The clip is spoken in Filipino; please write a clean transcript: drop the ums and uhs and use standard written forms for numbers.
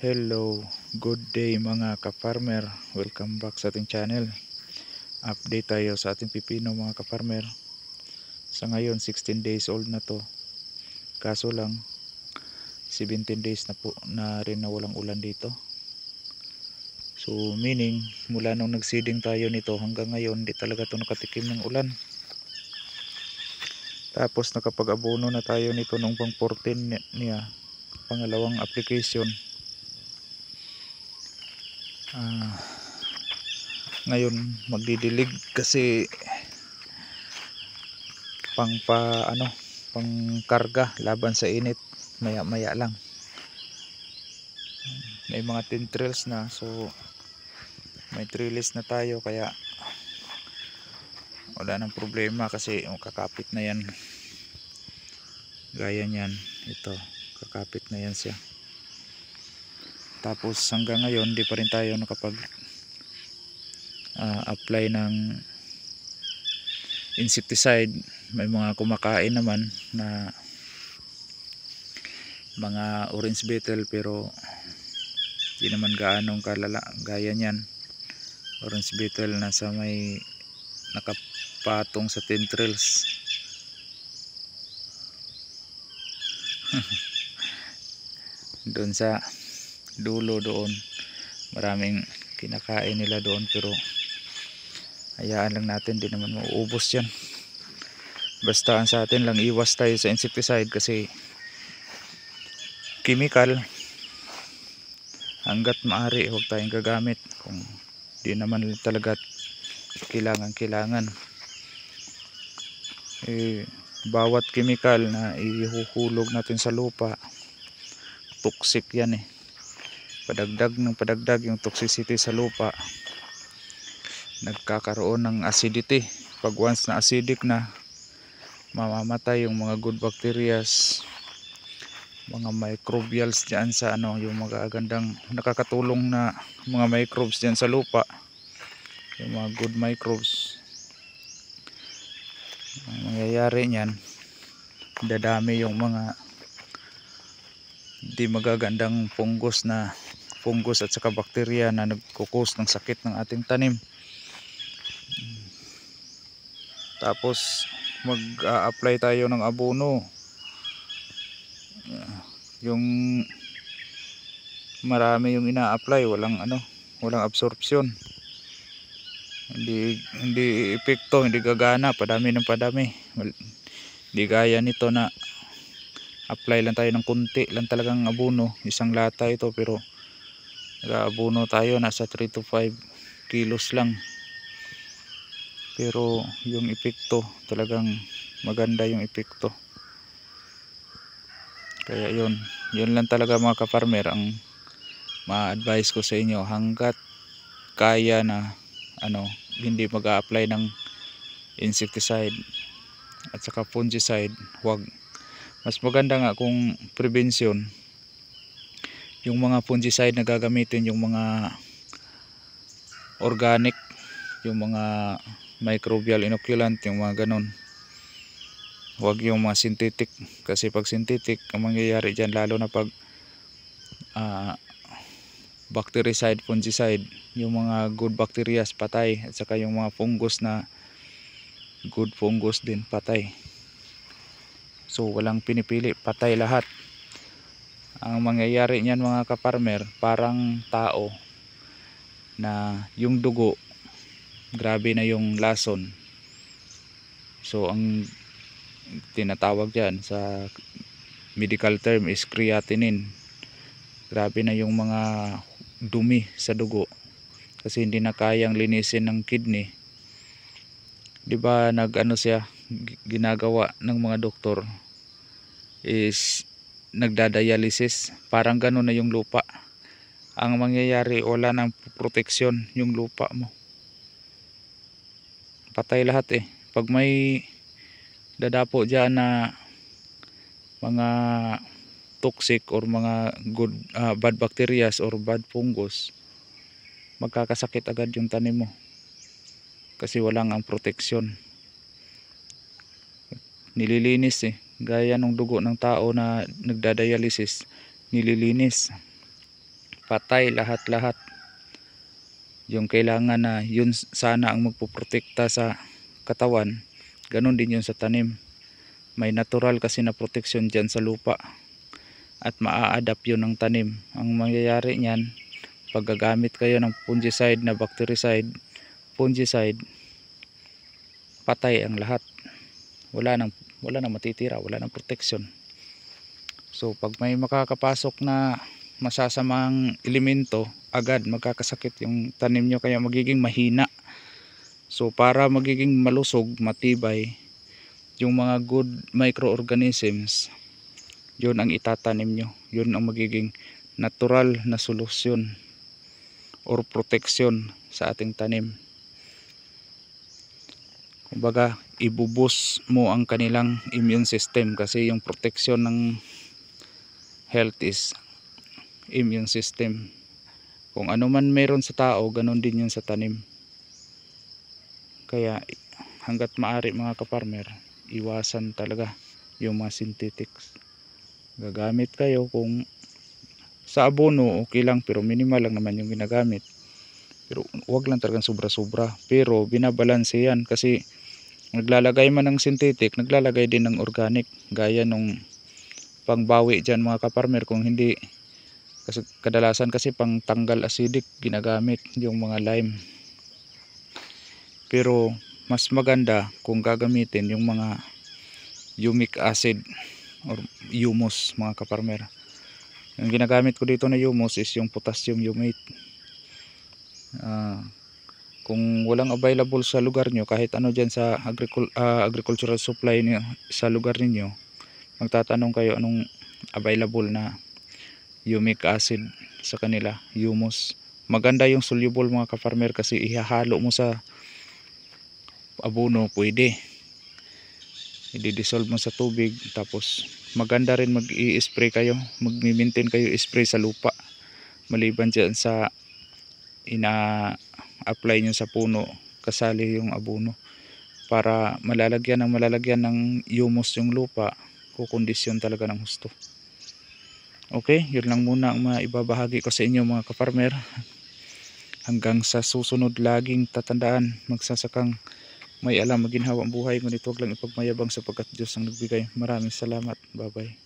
Hello, good day mga ka-farmer. Welcome back sa ating channel. Update tayo sa ating pipino mga ka-farmer. Sa ngayon 16 days old na to. Kaso lang 17 days na po na rin na walang ulan dito. So meaning mula nung nagseeding tayo nito hanggang ngayon di talaga to nakatikim ng ulan. Tapos nakapag-abono na tayo nito nung pang 14 niya, pangalawang application. Ngayon magdidilig kasi pang karga laban sa init. Maya maya lang may mga 10 trails na, so may trellis na tayo kaya wala nang problema kasi kakapit na yan. Gaya niyan, ito kakapit na yan siya. Tapos hanggang ngayon di pa rin tayo nakapag apply ng insecticide. May mga kumakain naman na mga orange beetle pero di naman gaanong kalala. Gaya niyan, orange beetle na sa may nakapatong sa tendrils. Doon sa dulo doon maraming kinakain nila doon, pero hayaan lang natin, di naman mauubos yan. Basta ang sa atin lang, iwas tayo sa insecticide kasi chemical. Hanggat maaari huwag tayong gagamit kung di naman talaga kailangan. Bawat chemical na ihuhulog natin sa lupa, toxic yan padagdag yung toxicity sa lupa. Nagkakaroon ng acidity. Pag once na acidic na, mamamatay yung mga good bacterias, mga microbials dyan sa yung mga gandang nakakatulong na mga microbes dyan sa lupa, yung mga good microbes. Ang mangyayari niyan, dadami yung mga di magagandang fungus at saka bakterya na nagkukos ng sakit ng ating tanim. Tapos mag-apply tayo ng abono. Yung marami yung ina-apply, walang absorption. Hindi epekto, hindi gagana, padami ng padami. Hindi gaya nito na apply lang tayo ng kunti lang talagang abono. Isang lata ito pero nag-abono tayo nasa 3 to 5 kilos lang. Pero yung epekto talagang maganda yung epekto. Kaya yun lang talaga mga ka-farmer ang ma-advise ko sa inyo. Hanggat kaya na hindi mag-a-apply ng insecticide at saka fungicide, wag. Mas maganda nga kung prevention, yung mga fungicide na gagamitin yung mga organic, yung mga microbial inoculant, yung mga ganon. Wag yung mga synthetic, kasi pag synthetic ang mangyayari dyan, lalo na pag bactericide, fungicide, yung mga good bacteria patay, at saka yung mga fungus na good fungus din patay. So walang pinipili, patay lahat. Ang mangyayari niyan mga ka-farmer, parang tao na yung dugo, grabe na yung lason. So ang tinatawag dyan sa medical term is creatinine. Grabe na yung mga dumi sa dugo kasi hindi na kayang linisin ng kidney. Di ba siya, ginagawa ng mga doktor is nagdadialysis, parang gano'n na yung lupa. Ang mangyayari, wala nang proteksyon yung lupa mo, patay lahat pag may dadapo dyan na mga toxic or mga good bad bacterias or bad fungus, magkakasakit agad yung tanim mo kasi walang ang proteksyon. Nililinis gaya ng dugo ng tao na nagdadialysis, nililinis patay lahat-lahat. Yung kailangan na yun sana ang magpoprotekta sa katawan, ganun din yun sa tanim. May natural kasi na protection dyan sa lupa at maa-adapt yun ng tanim. Ang mangyayari niyan, pag gagamit kayo ng fungicide na bactericide, fungicide, patay ang lahat. Wala nang matitira, wala nang protection. So pag may makakapasok na masasamang elemento, agad magkakasakit yung tanim nyo, kaya magiging mahina. So para magiging malusog, matibay, yung mga good microorganisms, yun ang itatanim nyo. Yun ang magiging natural na solusyon or protection sa ating tanim. Kumbaga, ibubus mo ang kanilang immune system, kasi yung protection ng health is immune system. Kung ano man meron sa tao, ganun din yun sa tanim. Kaya hanggat maaari mga kaparmer, iwasan talaga yung mga synthetics. Gagamit kayo kung sa abono, okay lang, pero minimal lang naman yung ginagamit. Pero wag lang talagang sobra-sobra. Pero binabalanse yan, kasi naglalagay man ng synthetic, naglalagay din ng organic. Gaya nung pangbawi dyan mga kaparmer, kung hindi, kasi kadalasan kasi pang tanggal acidic ginagamit yung mga lime. Pero mas maganda kung gagamitin yung mga humic acid or humus mga kaparmer. Yung ginagamit ko dito na humus is yung potassium humate. Kung walang available sa lugar nyo, kahit ano dyan sa agricultural supply nyo, sa lugar ninyo, magtatanong kayo anong available na humic acid sa kanila, humus. Maganda yung soluble mga kafarmer, kasi ihahalo mo sa abono, pwede i-dissolve mo sa tubig. Tapos maganda rin mag-i-spray kayo, mag-maintain kayo spray sa lupa, maliban dyan sa ina-apply nyo sa puno, kasali yung abono, para malalagyan ng humus yung lupa, kukondisyon talaga ng husto. Okay, yun lang muna ang maibabahagi ko sa inyo mga kafarmer. Hanggang sa susunod, laging tatandaan, magsasakang may alam, maginhawa ang buhay, ngunit huwag lang ipagmayabang, sapagkat Diyos ang nagbigay. Maraming salamat. Bye bye.